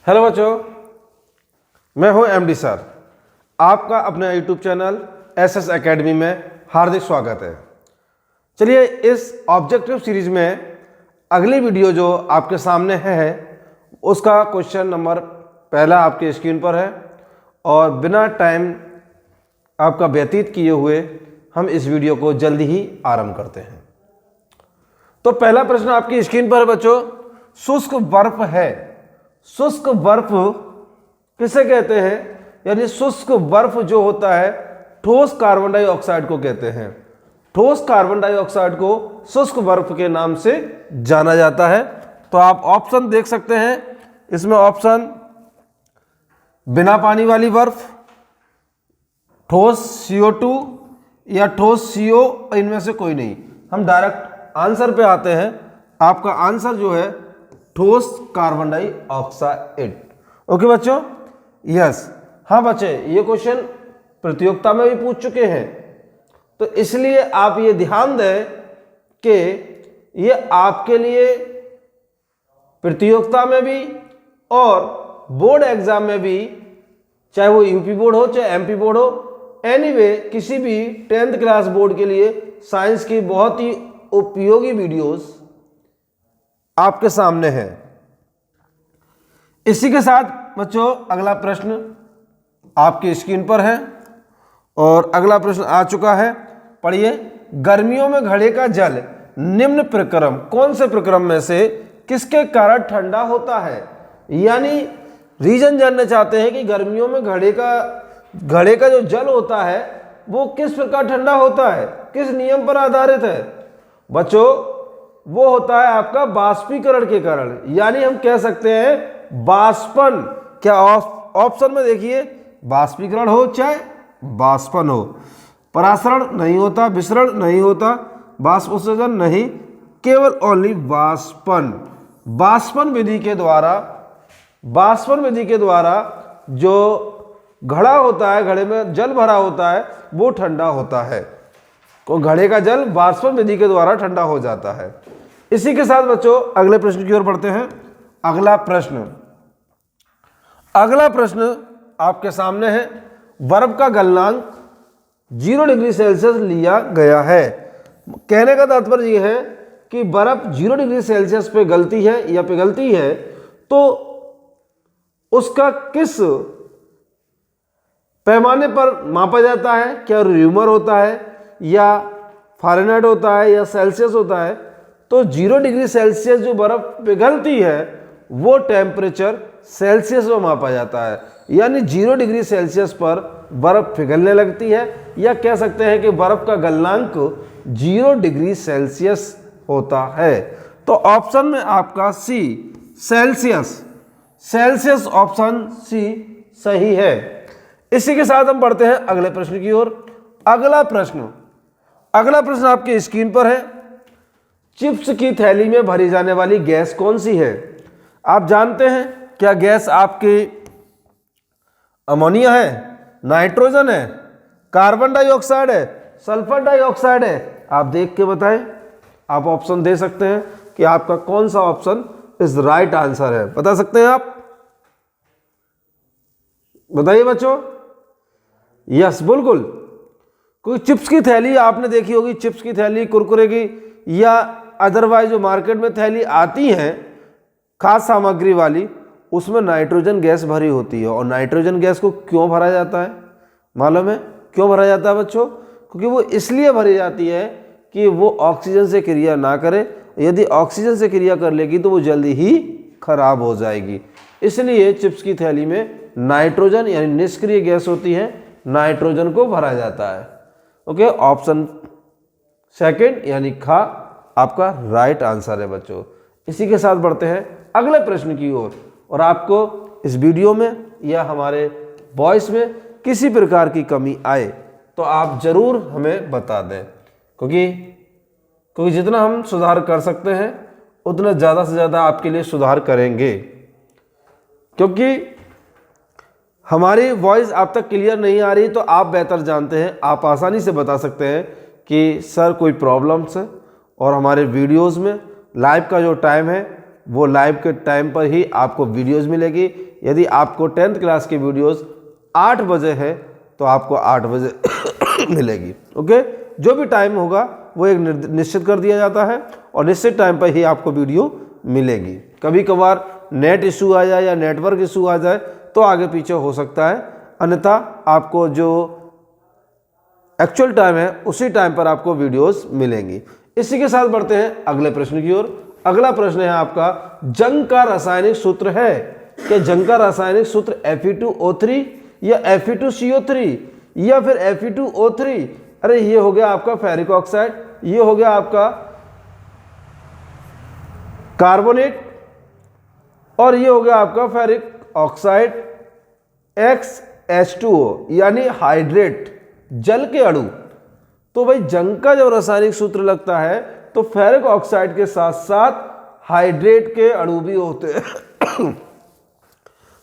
Hello बच्चों, मैं हूं एमडी सर। आपका अपने यूट्यूब चैनल एसएस एकेडमी में हार्दिक स्वागत है। चलिए, इस ऑब्जेक्टिव सीरीज में अगली वीडियो जो आपके सामने है उसका क्वेश्चन नंबर पहला आपके स्क्रीन पर है और बिना टाइम आपका व्यतीत किए हुए हम इस वीडियो को जल्दी ही आरंभ करते हैं। तो पहला प्रश्न आपकी स्क्रीन पर है बच्चों, शुष्क बर्फ है। शुष्क बर्फ किसे कहते हैं? यानी शुष्क बर्फ जो होता है ठोस कार्बन डाइऑक्साइड को कहते हैं। ठोस कार्बन डाइऑक्साइड को शुष्क बर्फ के नाम से जाना जाता है। तो आप ऑप्शन देख सकते हैं, इसमें ऑप्शन बिना पानी वाली बर्फ, ठोस CO2 या ठोस CO, इनमें से कोई नहीं। हम डायरेक्ट आंसर पे आते हैं। आपका आंसर जो है ठोस कार्बन डाइऑक्साइड। ओके बच्चों, यस। हाँ बच्चे, ये क्वेश्चन प्रतियोगिता में भी पूछ चुके हैं, तो इसलिए आप ये ध्यान दें कि ये आपके लिए प्रतियोगिता में भी और बोर्ड एग्जाम में भी, चाहे वो यूपी बोर्ड हो चाहे एमपी बोर्ड हो, एनीवे किसी भी 10th क्लास बोर्ड के लिए साइंस की बहुत ही उपयोगी वीडियोस आपके सामने है। इसी के साथ बच्चों अगला प्रश्न आपकी स्क्रीन पर है और अगला प्रश्न आ चुका है। पढ़िए, गर्मियों में घड़े का जल निम्न प्रक्रम, कौन से प्रक्रम में से किसके कारण ठंडा होता है? यानी रीजन जानना चाहते हैं कि गर्मियों में घड़े का जो जल होता है वो किस प्रकार ठंडा होता है, किस नियम पर आधारित है? बच्चों, वो होता है आपका बाष्पीकरण के कारण, यानी हम कह सकते हैं बाष्पन। क्या ऑप्शन में देखिए, बाष्पीकरण हो चाहे बाष्पन हो, परासरण नहीं होता, विसरण नहीं होता, बाष्पोत्सर्जन नहीं, केवल ओनली बाष्पन। बाष्पन विधि के द्वारा जो घड़ा होता है, घड़े में जल भरा होता है, वो ठंडा होता है। तो घड़े का जल बाष्पन विधि के द्वारा ठंडा हो जाता है। इसी के साथ बच्चों अगले प्रश्न की ओर बढ़ते हैं। अगला प्रश्न आपके सामने है। बर्फ का गलनांक 0 डिग्री सेल्सियस लिया गया है। कहने का तात्पर्य यह है कि बर्फ 0 डिग्री सेल्सियस पे गलती है या पिघलती है तो उसका किस पैमाने पर मापा जाता है? क्या र्यूमर होता है या फ़ारेनहाइट होता है या सेल्सियस होता है? तो 0 डिग्री सेल्सियस जो बर्फ पिघलती है वो टेम्परेचर सेल्सियस में मापा जाता है। यानी 0 डिग्री सेल्सियस पर बर्फ पिघलने लगती है, या कह सकते हैं कि बर्फ का गलनांक 0 डिग्री सेल्सियस होता है। तो ऑप्शन में आपका सी, सेल्सियस ऑप्शन सी सही है। इसी के साथ हम बढ़ते हैं अगले प्रश्न की ओर। अगला प्रश्न आपकी स्क्रीन पर है। चिप्स की थैली में भरी जाने वाली गैस कौन सी है? आप जानते हैं क्या गैस आपकी अमोनिया है, नाइट्रोजन है, कार्बन डाइऑक्साइड है, सल्फर डाइऑक्साइड है? आप देख के बताएं। आप ऑप्शन दे सकते हैं कि आपका कौन सा ऑप्शन इज राइट आंसर है। बता सकते हैं आप? बताइए बच्चों। यस, बिल्कुल। कोई चिप्स की थैली आपने देखी होगी, चिप्स की थैली, कुरकुरे की या अदरवाइज जो मार्केट में थैली आती हैं खाद्य सामग्री वाली, उसमें नाइट्रोजन गैस भरी होती है। और नाइट्रोजन गैस को क्यों भरा जाता है मालूम है? क्यों भरा जाता है बच्चों? क्योंकि वो इसलिए भरी जाती है कि वो ऑक्सीजन से क्रिया ना करे। यदि ऑक्सीजन से क्रिया कर लेगी तो वो जल्दी ही खराब हो जाएगी। इसलिए चिप्स की थैली में नाइट्रोजन यानी निष्क्रिय गैस होती है, नाइट्रोजन को भरा जाता है। ओके, ऑप्शन सेकंड यानी खा आपका राइट आंसर है बच्चों। इसी के साथ बढ़ते हैं अगले प्रश्न की ओर। और आपको इस वीडियो में या हमारे वॉइस में किसी प्रकार की कमी आए तो आप जरूर हमें बता दें, क्योंकि जितना हम सुधार कर सकते हैं उतना ज़्यादा से ज़्यादा आपके लिए सुधार करेंगे। क्योंकि हमारी वॉइस आप तक क्लियर नहीं आ रही तो आप बेहतर जानते हैं, आप आसानी से बता सकते हैं कि सर कोई प्रॉब्लम्स है। और हमारे वीडियोस में लाइव का जो टाइम है वो लाइव के टाइम पर ही आपको वीडियोस मिलेगी। यदि आपको 10th क्लास की वीडियोस 8 बजे है तो आपको 8 बजे मिलेगी। ओके, जो भी टाइम होगा वो एक निश्चित कर दिया जाता है और निश्चित टाइम पर ही आपको वीडियो मिलेगी। कभी कभार नेट इशू आ जाए या नेटवर्क इशू आ जाए तो आगे पीछे हो सकता है, अन्यथा आपको जो एक्चुअल टाइम है उसी टाइम पर आपको वीडियोस मिलेंगी। इसी के साथ बढ़ते हैं अगले प्रश्न की ओर। अगला प्रश्न है आपका, जंग का रासायनिक सूत्र है। क्या जंग का रासायनिक सूत्र Fe2O3 या Fe2CO3 या फिर Fe2O3? अरे ये हो गया आपका फेरिक ऑक्साइड, ये हो गया आपका कार्बोनेट और ये हो गया आपका फेरिक ऑक्साइड XH2O यानी हाइड्रेट, जल के अणु। तो भाई जंग का जब रासायनिक सूत्र लगता है तो फेरिक ऑक्साइड के साथ साथ हाइड्रेट के अणु भी होते हैं।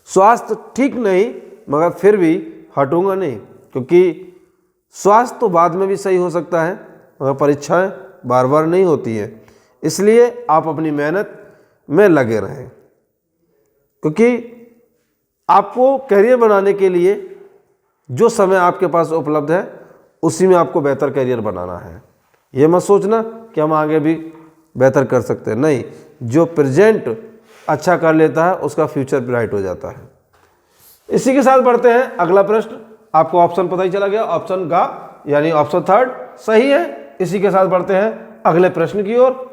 स्वास्थ्य ठीक नहीं, मगर फिर भी हटूंगा नहीं, क्योंकि स्वास्थ्य तो बाद में भी सही हो सकता है मगर परीक्षाएं बार बार नहीं होती हैं। इसलिए आप अपनी मेहनत में लगे रहें, क्योंकि आपको करियर बनाने के लिए जो समय आपके पास उपलब्ध है उसी में आपको बेहतर करियर बनाना है। ये मत सोचना कि हम आगे भी बेहतर कर सकते हैं, नहीं, जो प्रेजेंट अच्छा कर लेता है उसका फ्यूचर ब्राइट हो जाता है। इसी के साथ बढ़ते हैं अगला प्रश्न। आपको ऑप्शन पता ही चला गया, ऑप्शन का यानी ऑप्शन 3 सही है। इसी के साथ बढ़ते हैं अगले प्रश्न की ओर।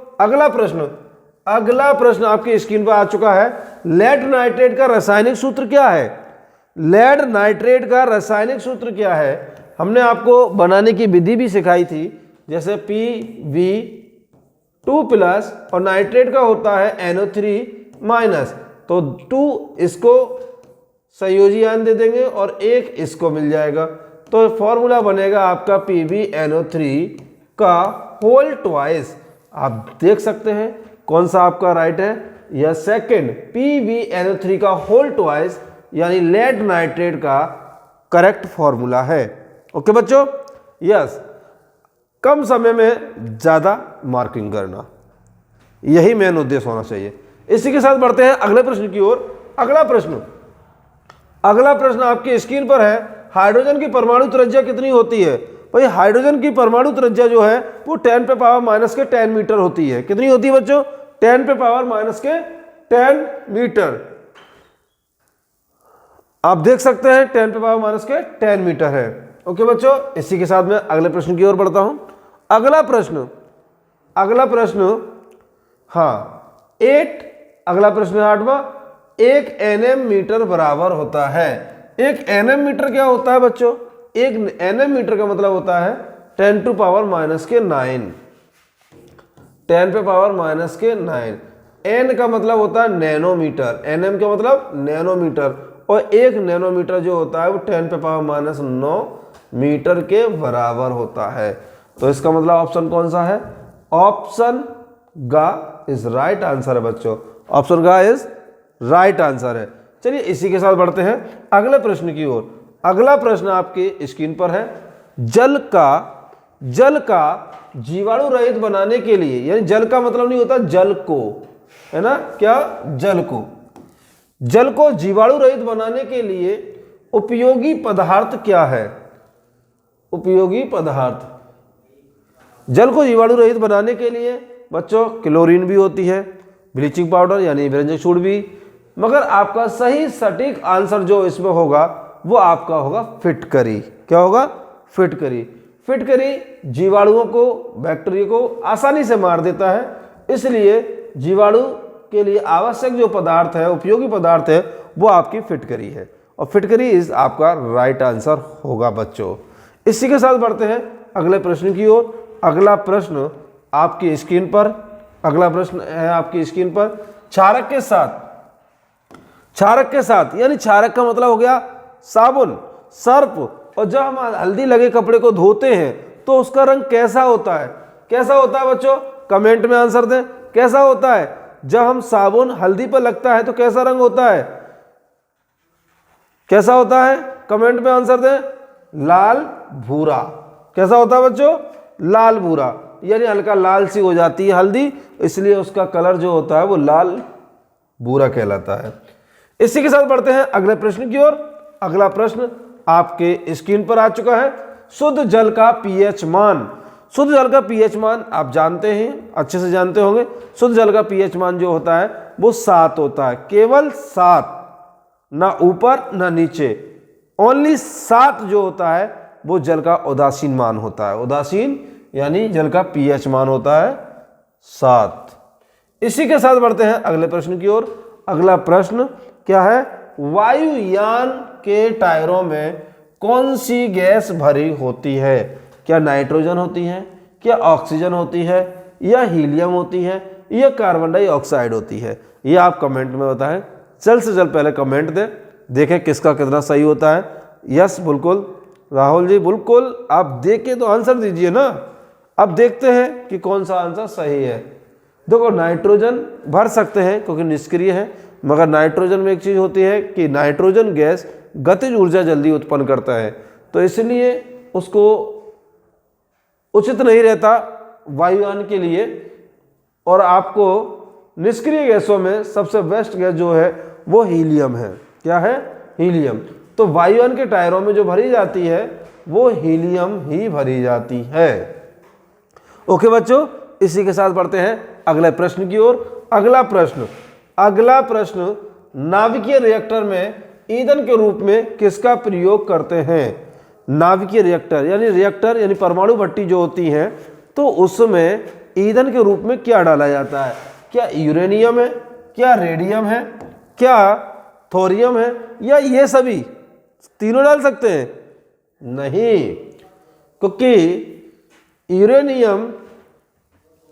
अगला प्रश्न आपकी स्क्रीन पर आ चुका है। लेड नाइट्रेट का रासायनिक सूत्र क्या है? लेड नाइट्रेट का रासायनिक सूत्र क्या है? हमने आपको बनाने की विधि भी सिखाई थी, जैसे Pv2+ और नाइट्रेट का होता है NO3-, तो 2 इसको संयोजी आयन दे देंगे और 1 इसको मिल जाएगा, तो फॉर्मूला बनेगा आपका PbNO3 का होल ट्वाइस। आप देख सकते हैं कौन सा आपका राइट है, या सेकंड PbNO3 का होल ट्वाइस यानी लेड नाइट्रेट का करेक्ट फॉर्मूला है। ओके बच्चों, यस, कम समय में ज़्यादा मार्किंग करना, यही मेन उद्देश्य होना चाहिए। इसी के साथ बढ़ते हैं अगले प्रश्न की ओर। अगला प्रश्न आपकी स्क्रीन पर है, हाइड्रोजन की परमाणु त्रिज्या कितनी होती है? भाई हाइड्रोजन की परमाणु त्रिज्या जो है वो 10⁻⁻10 मीटर होती है। कितनी होती है बच्चों? 10⁻⁻10 मीटर। आप देख सकते हैं 10⁻⁻10 मीटर है। ओके बच्चों, इसी के साथ मैं अगले प्रश्न की ओर बढ़ता हूं। अगला प्रश्न अगला प्रश्न 8वां, 1 nm मीटर बराबर होता है। 1 nm मीटर क्या होता है बच्चों? 1 nm मीटर का मतलब होता है 10⁻⁻9। 10⁻�9। n का मतलब होता है नैनोमीटर, nm का मतलब नैनोमीटर, और 1 नैनोमीटर जो होता है वो 10⁻⁹ मीटर के बराबर होता है। तो इसका मतलब ऑप्शन कौन सा है? ऑप्शन ग इज राइट आंसर है बच्चों, ऑप्शन ग इज राइट आंसर है। चलिए इसी के साथ बढ़ते हैं अगले प्रश्न की ओर। अगला प्रश्न आपकी स्क्रीन पर है, जल का जीवाणु रहित बनाने के लिए, यानी जल का मतलब नहीं होता जल को, है ना, क्या जल को जीवाणु रहित बनाने के लिए उपयोगी पदार्थ क्या है? उपयोगी पदार्थ जल को जीवाणु रहित बनाने के लिए बच्चों क्लोरीन भी होती है, ब्लीचिंग पाउडर यानी व्यंजक सूड़ भी, मगर आपका सही सटीक आंसर जो इसमें होगा वो आपका होगा फिटकरी। क्या होगा? फिटकरी। फिटकरी जीवाणुओं को, बैक्टीरिया को आसानी से मार देता है, इसलिए जीवाणु के लिए आवश्यक जो पदार्थ है, उपयोगी पदार्थ है, वो आपकी फिटकरी है, और फिटकरी इज आपका राइट आंसर होगा बच्चों। इसी के साथ बढ़ते हैं अगले प्रश्न की ओर। अगला प्रश्न आपकी स्क्रीन पर क्षारक के साथ यानी क्षारक का मतलब हो गया साबुन, सर्फ, और जब हम हल्दी लगे कपड़े को धोते हैं तो उसका रंग कैसा होता है? कैसा होता है बच्चों? कमेंट में आंसर दें, कैसा होता है? जब हम साबुन हल्दी पर लगता है तो कैसा रंग होता है? कैसा होता है? कमेंट में आंसर दें। लाल भूरा। कैसा होता है बच्चों? लाल भूरा, यानी हल्का लाल सी हो जाती है हल्दी, इसलिए उसका कलर जो होता है वो लाल बूरा कहलाता है। इसी के साथ बढ़ते हैं अगले प्रश्न की ओर। अगला प्रश्न आपके स्क्रीन पर आ चुका है। शुद्ध जल का पीएच मान। शुद्ध जल का पीएच मान आप जानते हैं, अच्छे से जानते होंगे। शुद्ध जल का पीएच मान जो होता है वो 7 होता है, केवल 7, ना ऊपर ना नीचे, ओनली 7 जो होता है वो जल का उदासीन मान होता है। उदासीन यानी जल का पीएच मान होता है 7। इसी के साथ बढ़ते हैं अगले प्रश्न की ओर। अगला प्रश्न क्या है? वायुयान के टायरों में कौन सी गैस भरी होती है? क्या नाइट्रोजन होती है, क्या ऑक्सीजन होती है, या हीलियम होती है, या कार्बन डाइऑक्साइड होती है? ये आप कमेंट में बताएं। जल्द से जल्द पहले कमेंट दें, देखें किसका कितना सही होता है। यस बिल्कुल राहुल जी, बिल्कुल आप देख के तो आंसर दीजिए ना। अब देखते हैं कि कौन सा आंसर सही है। देखो नाइट्रोजन भर सकते हैं क्योंकि निष्क्रिय है, मगर नाइट्रोजन में एक चीज़ होती है कि नाइट्रोजन गैस गतिज ऊर्जा जल्दी उत्पन्न करता है, तो इसलिए उसको उचित नहीं रहता वायुयान के लिए। और आपको निष्क्रिय गैसों में सबसे बेस्ट गैस जो है वो हीलियम है। क्या है? हीलियम। तो वायुयान के टायरों में जो भरी जाती है वो हीलियम ही भरी जाती है। ओके बच्चों, इसी के साथ बढ़ते हैं अगले प्रश्न की ओर। अगला प्रश्न नाभिकीय रिएक्टर में ईंधन के रूप में किसका प्रयोग करते हैं? नाभिकीय रिएक्टर यानी परमाणु भट्टी जो होती है, तो उसमें ईंधन के रूप में क्या डाला जाता है? क्या यूरेनियम है, क्या रेडियम है, क्या थोरियम है, या ये सभी तीनों डाल सकते हैं? नहीं, क्योंकि यूरेनियम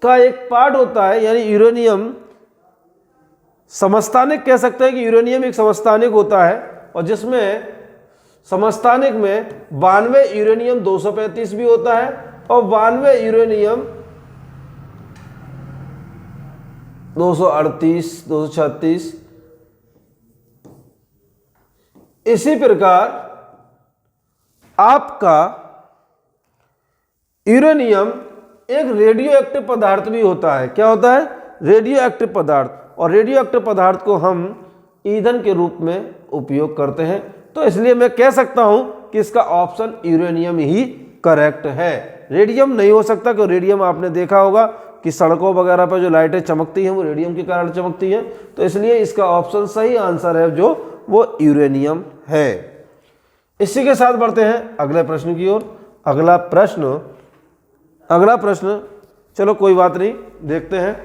का एक पार्ट होता है, यानी यूरेनियम समस्थानिक कह सकते हैं कि यूरेनियम एक समस्थानिक होता है, और जिसमें समस्थानिक में 92 यूरेनियम 235 भी होता है और 92 यूरेनियम 238, 236। इसी प्रकार आपका यूरेनियम एक रेडियो एक्टिव पदार्थ भी होता है। क्या होता है? रेडियो एक्टिव पदार्थ। और रेडियो एक्टिव पदार्थ को हम ईंधन के रूप में उपयोग करते हैं, तो इसलिए मैं कह सकता हूं कि इसका ऑप्शन यूरेनियम ही करेक्ट है। रेडियम नहीं हो सकता, क्योंकि रेडियम आपने देखा होगा कि सड़कों वगैरह पर जो लाइटें चमकती हैं वो रेडियम के कारण चमकती हैं, तो इसलिए इसका ऑप्शन सही आंसर है जो वो यूरेनियम है। इसी के साथ बढ़ते हैं अगले प्रश्न की ओर। अगला प्रश्न चलो कोई बात नहीं, देखते हैं।